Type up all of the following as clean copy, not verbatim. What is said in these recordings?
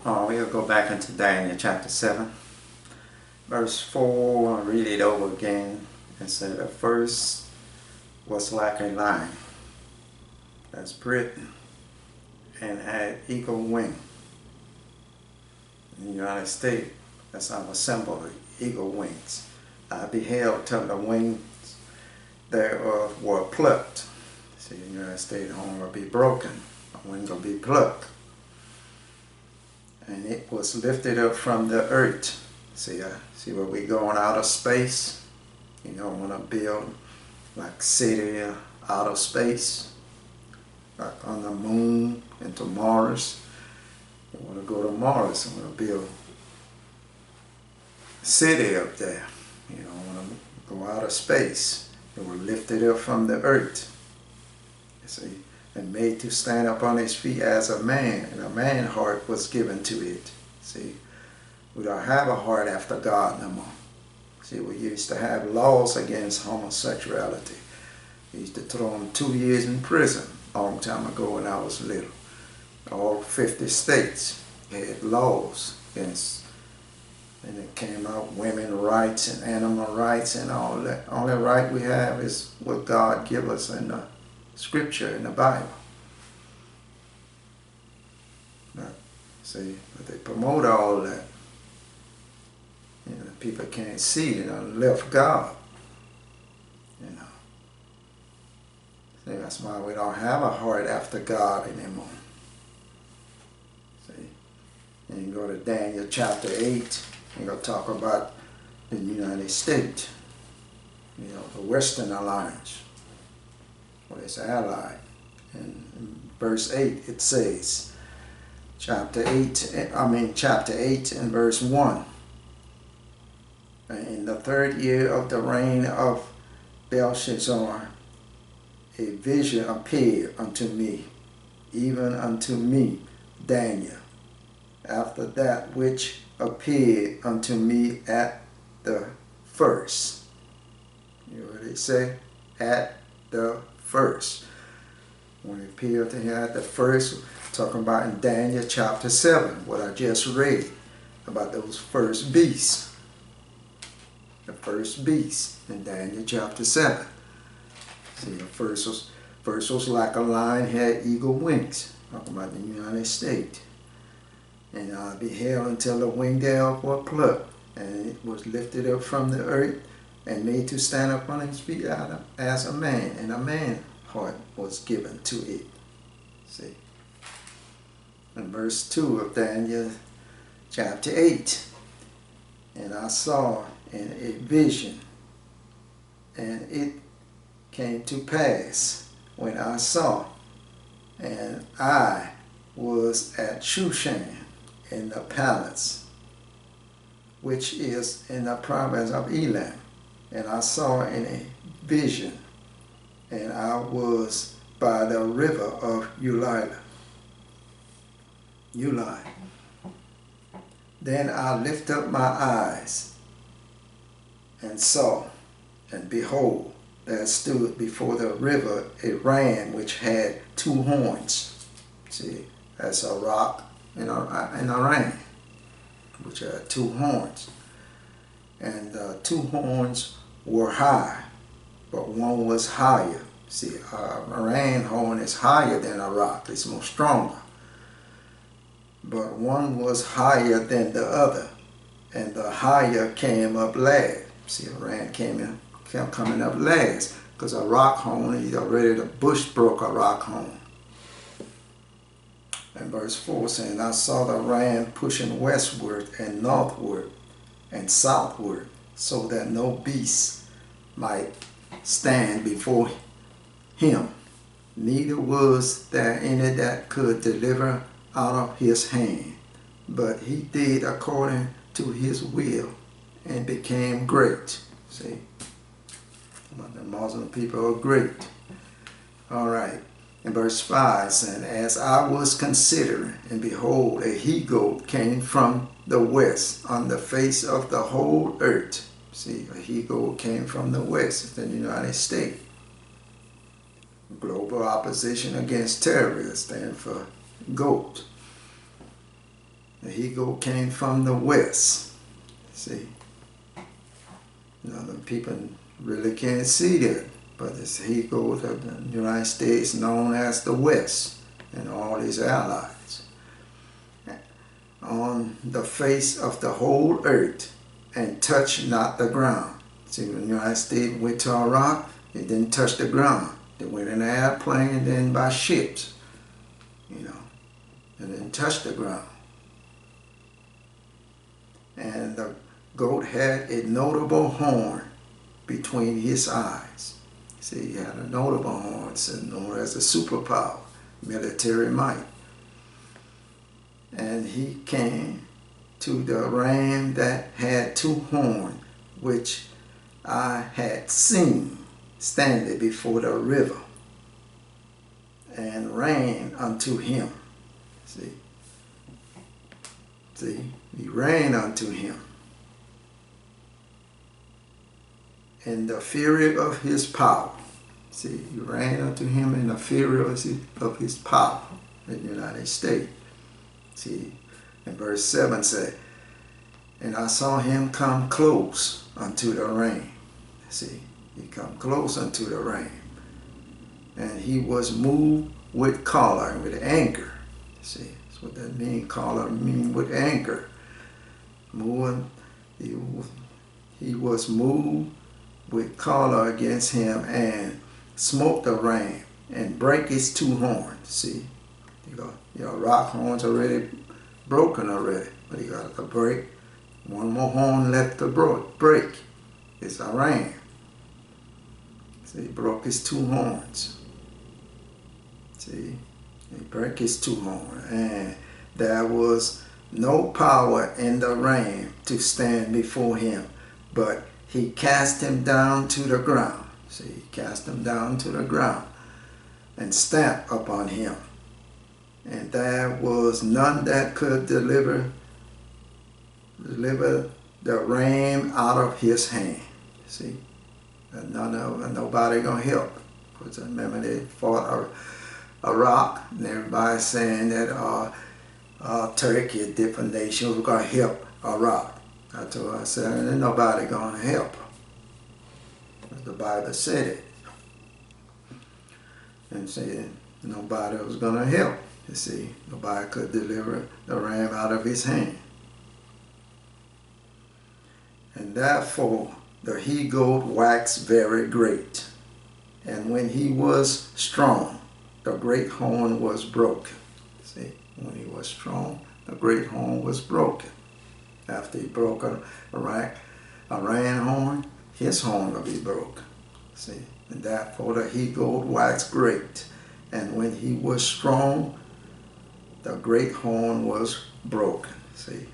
We'll go back into Daniel chapter 7, verse 4. I'll read it over again. It said, "The first was like a lion that's Britain and had eagle wing." In the United States, that's our symbol, eagle wings. I beheld till the wings thereof were plucked. See, in the United States, the horn will be broken, the wing will be plucked. And it was lifted up from the earth. See where we going out of space? You know, want to build like city out of space, like on the moon and to Mars. You want to go to Mars and want to build a city up there. You know, want to go out of space. It was lifted up from the earth. You see, and made to stand up on his feet as a man, and a man's heart was given to it. See, we don't have a heart after God no more. See, we used to have laws against homosexuality. We used to throw them 2 years in prison a long time ago when I was little. All 50 states had laws against, and it came out women's rights and animal rights and all that. Only right we have is what God give us in the Scripture in the Bible. But they promote all that. You know, people can't see it and left God. You know. See, that's why we don't have a heart after God anymore. See, and you go to Daniel chapter 8, you're going to talk about the United States. You know, the Western Alliance. Well, it's allied. And in verse 8 it says, chapter 8 and verse 1. In the 3rd year of the reign of Belshazzar, a vision appeared unto me, even unto me, Daniel, after that which appeared unto me at the first. You know what they say? At the first. When it appeared to him at the first, talking about in Daniel chapter 7, what I just read about those first beasts. The first beast in Daniel chapter 7. See, the first was like a lion, had eagle wings. Talking about the United States. And I beheld until the wing thereof were plucked, and it was lifted up from the earth, and made to stand upon his feet as a man, and a man's heart was given to it. See. In verse 2 of Daniel chapter 8, and I saw in a vision, and it came to pass when I saw, and I was at Shushan in the palace, which is in the province of Elam, and I saw in a vision, and I was by the river of Ulai. Then I lifted up my eyes and saw, and behold, there stood before the river a ram which had 2 horns. See, that's a rock and a ram, which had 2 horns. And the 2 horns were high, but one was higher. See, a ram horn is higher than a rock, it's more stronger. But one was higher than the other, and the higher came up last. See, a ram kept coming up last, because a rock horn, the bush broke a rock horn. And verse 4 saying, I saw the ram pushing westward and northward and southward, so that no beast might stand before him, neither was there any that could deliver out of his hand. But he did according to his will and became great. See, the Muslim people are great. All right. In verse 5 saying, as I was considering, and behold, a he-goat came from the west on the face of the whole earth. See, a he-goat came from the west, the United States. Global opposition against terrorists stand for GOAT. The he-goat came from the west. See, the people really can't see that, but this he-goat of the United States known as the West and all his allies. On the face of the whole earth, and touch not the ground. See, when the United States went to Iraq, it didn't touch the ground. They went in an airplane and then by ships, and didn't touch the ground. And the goat had a notable horn between his eyes. See, he had a notable horn, known as a superpower, military might. And he came to the ram that had two horns, which I had seen standing before the river, and ran unto him. See, he ran unto him in the fury of his power. See, he ran unto him in the fury of his power in the United States. See, and verse 7 said, and I saw him come close unto the ram. See, he come close unto the ram. And he was moved with choler and with anger. See, that's what that means. Choler means with anger. He was moved with choler against him and smote the ram and break his two horns. See, rock horns already broken already, but he got to break. One more horn left to break. It's a ram. See, he broke his two horns. See, he broke his two horns, and there was no power in the ram to stand before him, but he cast him down to the ground. See, he cast him down to the ground and stamped upon him. And there was none that could deliver the ram out of his hand. See, and nobody gonna help. Because I remember they fought Iraq, and everybody saying that Turkey and different nations were gonna help Iraq. I said, ain't nobody gonna help. The Bible said it, and said nobody was gonna help. You see, nobody could deliver the ram out of his hand. And therefore the he-goat waxed very great. And when he was strong, the great horn was broken. See, when he was strong, the great horn was broken. After he broke a ram horn, his horn will be broken. See, and therefore the he-goat waxed great. And when he was strong, the great horn was broken. See,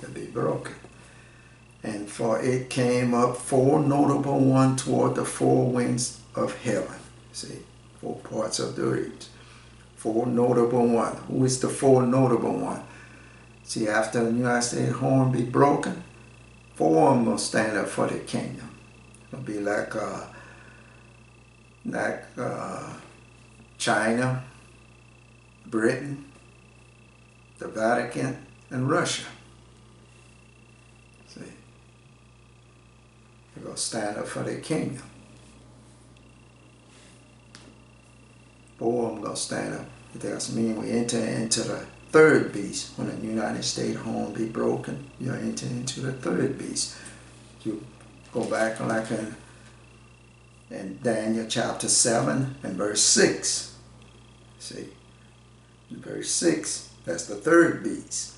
to be broken. And for it came up four notable ones toward the four winds of heaven. See, four parts of the earth. Four notable ones. Who is the four notable one? See, after the United States horn be broken, four of them will stand up for the kingdom. It'll be like China, Britain, the Vatican, and Russia. See, they're going to stand up for their kingdom. Four of them going to stand up. It does mean we enter into the third beast. When the United States horn be broken, you enter into the third beast. You go back like in Daniel chapter 7 and verse 6. See, in verse 6, that's the third beast.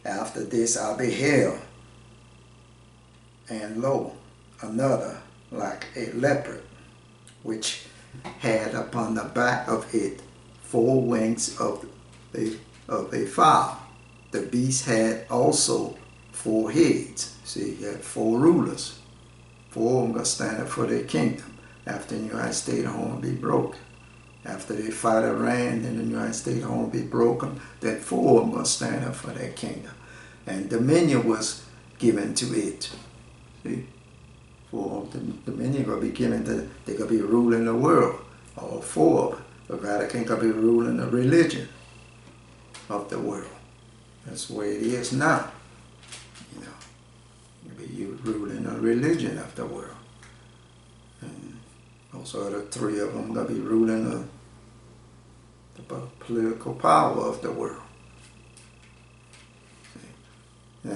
After this I beheld, and lo, another like a leopard, which had upon the back of it four wings of a fowl. The beast had also four heads. See, he had four rulers. Four of them going to stand up for their kingdom after the United States horn be broken. After they fight Iran, then the United States horn be broken, then four of them going to stand up for their kingdom. And dominion was given to it. See? Four of them, dominion going to be given to, they're going to be ruling the world. All four of them. The Vatican going to be ruling the religion of the world. That's the way it is now. You know, you ruling the religion of the world. And those other three of them going to be ruling the political power of the world. See?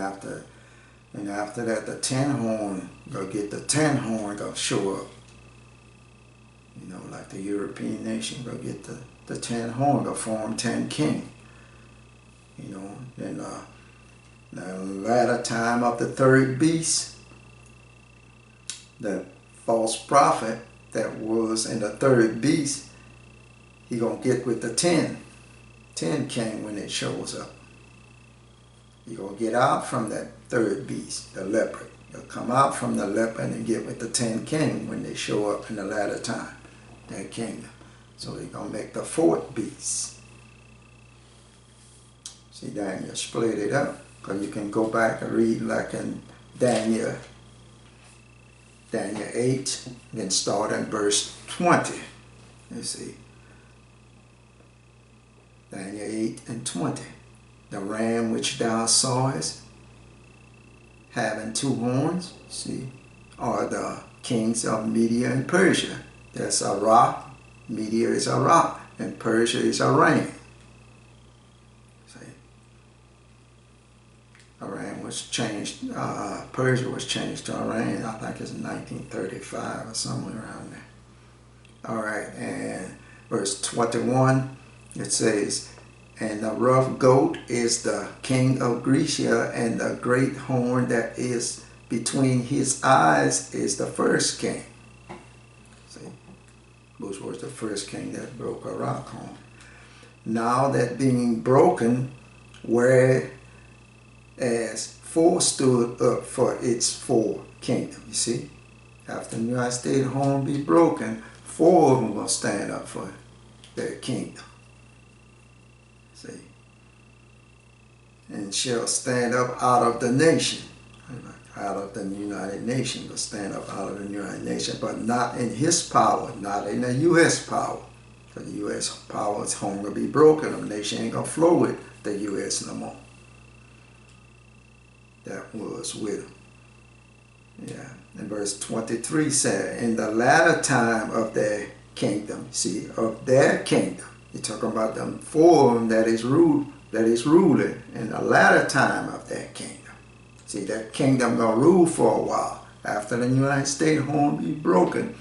And after that, the 10 horn going to get the 10 horn going to show up. You know, like the European nation going to get the 10 horn going to form 10 king. You know, then the latter time of the third beast, the false prophet that was in the third beast, he gonna get with the 10 king when it shows up. He gonna get out from that third beast, the leopard. He'll come out from the leopard and get with the 10 king when they show up in the latter time, that kingdom. So he's gonna make the fourth beast. See, Daniel split it up, because you can go back and read like in Daniel 8, then start in verse 20. You see, Daniel 8 and 20. The ram which thou sawest, having 2 horns, see, are the kings of Media and Persia. That's Iraq, Media is Iraq, and Persia is Iran. Iran was changed, Persia was changed to Iran, I think it's in 1935 or somewhere around there. All right, and verse 21, it says, and the rough goat is the king of Grecia, and the great horn that is between his eyes is the first king. See, which was the first king that broke a rock horn. Now that being broken, whereas 4 stood up for its 4 kingdom. You see, after the United States horn be broken, 4 of them will stand up for their kingdom. See, and shall stand up out of the nation, out of the United Nations, will stand up out of the United Nations, but not in his power, not in the U.S. power. Because the U.S. power's horn will be broken. The nation ain't gonna flow with the U.S. no more. That was with him. Yeah. And verse 23 said, in the latter time of their kingdom, see, of their kingdom, you're talking about them 4 of them that is ruling in the latter time of their kingdom. See, that kingdom gonna rule for a while after the United States horn be broken,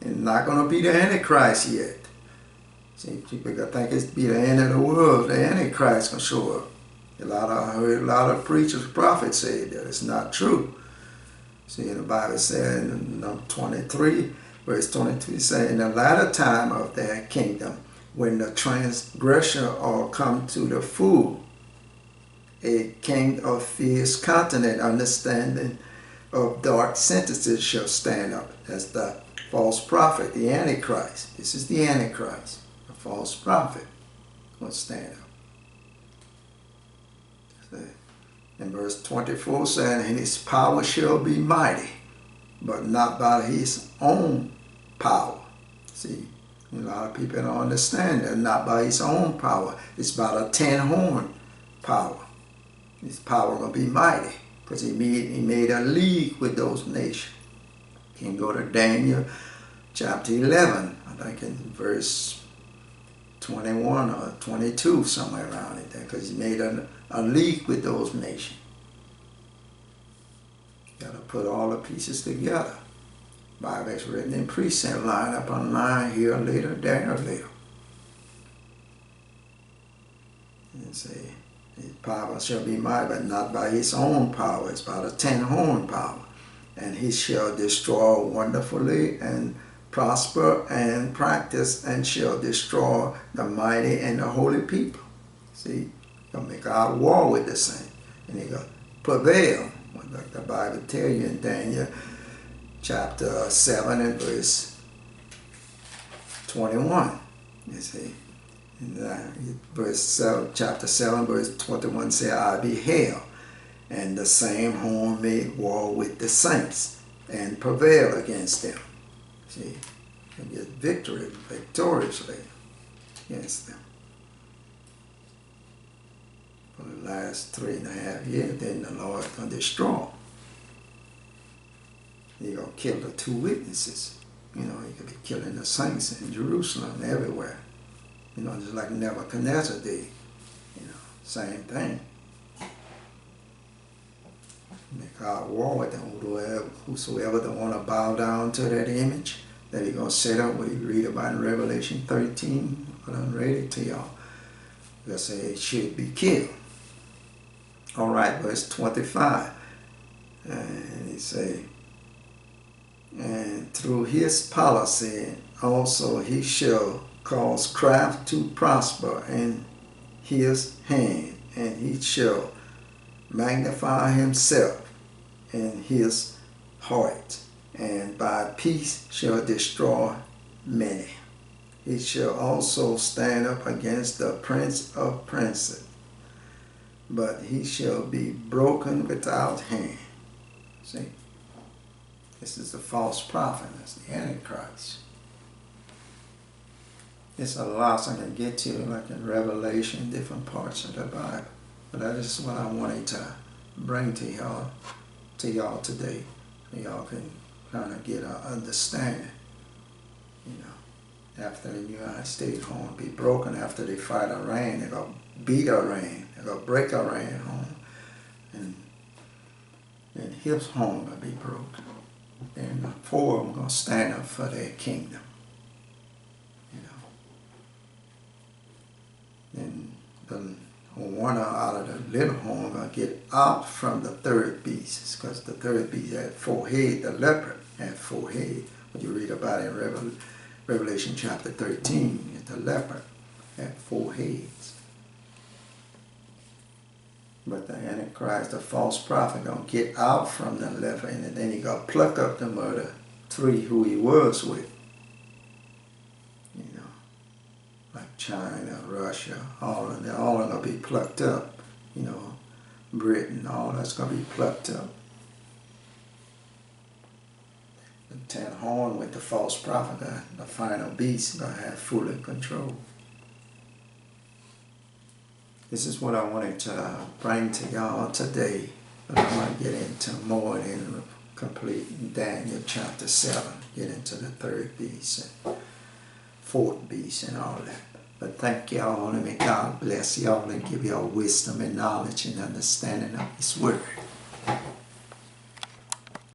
and not gonna be the Antichrist yet. See, people think it's be the end of the world. The Antichrist gonna show up. I heard a lot of preachers, prophets say that it's not true. See, the Bible said in number 23, verse 22, said, in the latter time of their kingdom, when the transgressor are come to the full, a king of fierce countenance, understanding of dark sentences shall stand up. That's the false prophet, the Antichrist. This is the Antichrist, the false prophet will stand up. And verse 24 saying, and his power shall be mighty, but not by his own power. See, a lot of people don't understand that. Not by his own power. It's by the 10 horn power. His power will be mighty, because he made a league with those nations. You can go to Daniel chapter 11, I think in verse 21 or 22, somewhere around it there, because he made a league with those nations. You got to put all the pieces together. Bible is written in precept, line up on line, here a little, there a little. And say, his power shall be mighty, but not by his own power. It's by the 10 horn power. And he shall destroy wonderfully and prosper and practice, and shall destroy the mighty and the holy people. See, he'll make out war with the saints, and he'll prevail. Like the Bible tells you in Daniel chapter 7 and verse 21. You see, in chapter 7, verse 21 says, I beheld, and the same horn made war with the saints, and prevail against them. See, and get victoriously against them. For the the last 3.5 years, then the Lord gonna destroy them. He gonna kill the two witnesses. He could be killing the saints in Jerusalem and everywhere. Just like Nebuchadnezzar did. Same thing. God war with them. Whosoever don't want to bow down to that image that He gonna set up, we read about in Revelation 13. I done read it to y'all. They'll say it should be killed. All right, verse 25. And he say, and through His policy also He shall cause craft to prosper in His hand, and He shall magnify Himself in His heart, and by peace shall destroy many. He shall also stand up against the prince of princes, but he shall be broken without hand. See? This is the false prophet. That's the Antichrist. It's a lot I can get to, like in Revelation, different parts of the Bible. But that is what I wanted to bring to y'all today. So y'all can kind of get an understanding. After the United States home be broken, after they fight Iran, they're going to beat Iran. They're going to break Iran home. And his home going to be broken. And the four of them going to stand up for their kingdom. And the one out of the little horn going to get out from the third beast, because the third beast had 4 heads. The leopard had 4 heads. What you read about in Revelation chapter 13, the leopard had 4 heads. But the Antichrist, the false prophet, going to get out from the leopard, and then he going to pluck up them other 3 who he was with. Like China, Russia, all of them are going to be plucked up. Britain, all that's going to be plucked up. The 10th horn with the false prophet, the final beast, going to have full control. This is what I wanted to bring to y'all today. But I'm going to get into more in complete Daniel chapter 7. Get into the 3rd beast and 4th beast and all that. But thank y'all, and may God bless y'all and give y'all wisdom and knowledge and understanding of His word.